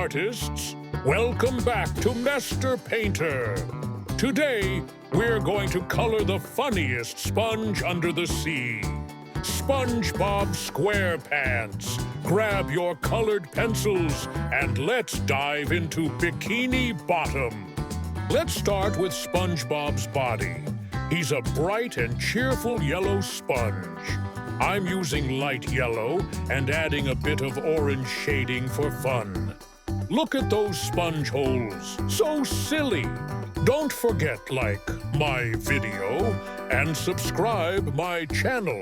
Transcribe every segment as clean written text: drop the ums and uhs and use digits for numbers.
artists. Welcome back to Master Painter. Today, we're going to color the funniest sponge under the sea. SpongeBob SquarePants. Grab your colored pencils and let's dive into Bikini Bottom. Let's start with SpongeBob's body. He's a bright and cheerful yellow sponge. I'm using light yellow and adding a bit of orange shading for fun. Look at those sponge holes, so silly. Don't forget like my video and subscribe my channel.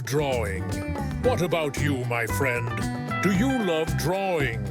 Drawing. What about you, my friend? Do you love drawing?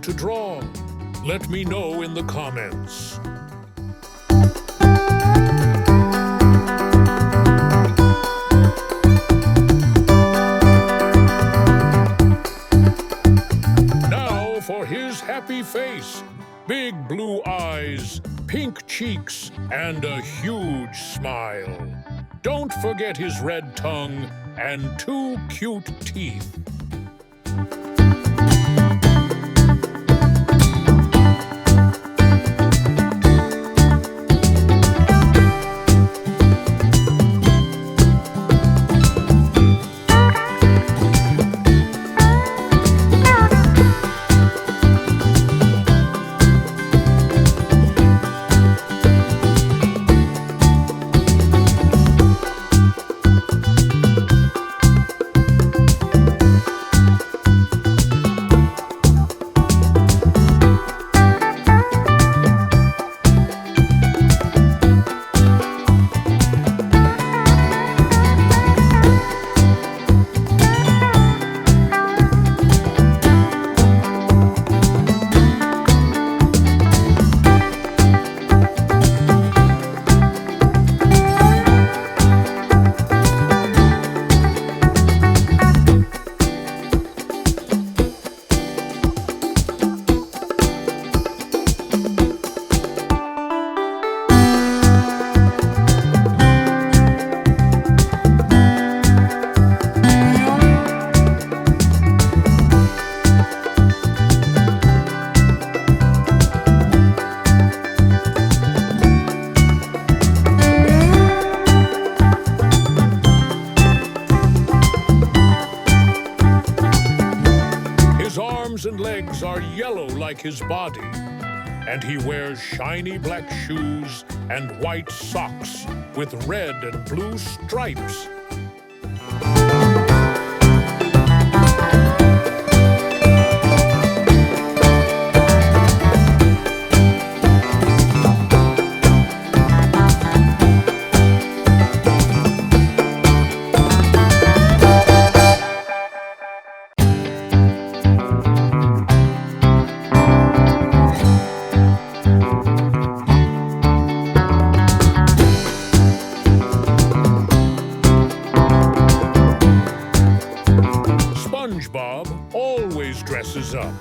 To draw? Let me know in the comments. Now for his happy face. Big blue eyes, pink cheeks, and a huge smile. Don't forget his red tongue and 2 cute teeth. arms and legs are yellow like his body, and he wears shiny black shoes and white socks with red and blue stripes. SpongeBob always dresses up.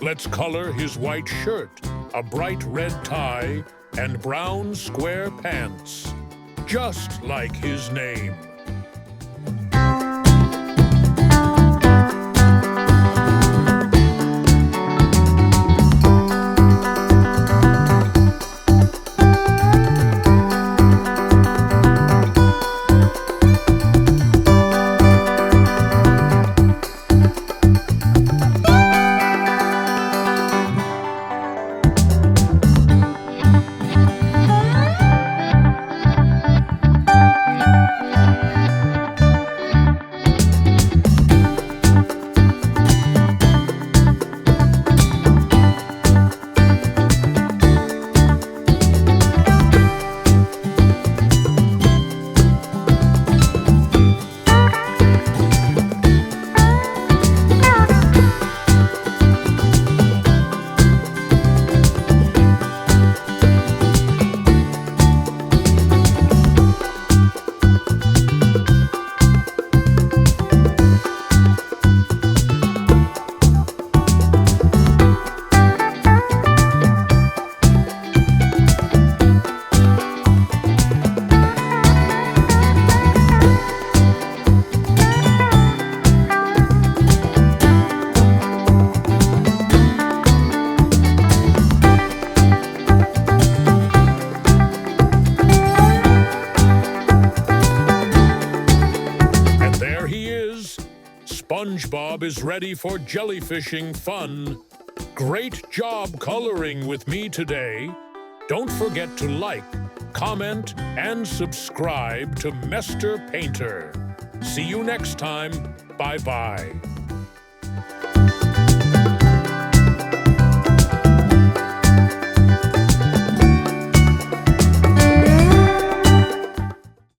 Let's color his white shirt, a bright red tie, and brown square pants, just like his name. SpongeBob is ready for jellyfishing fun. Great job coloring with me today. Don't forget to like, comment, and subscribe to Mr. Painter. See you next time. Bye-bye.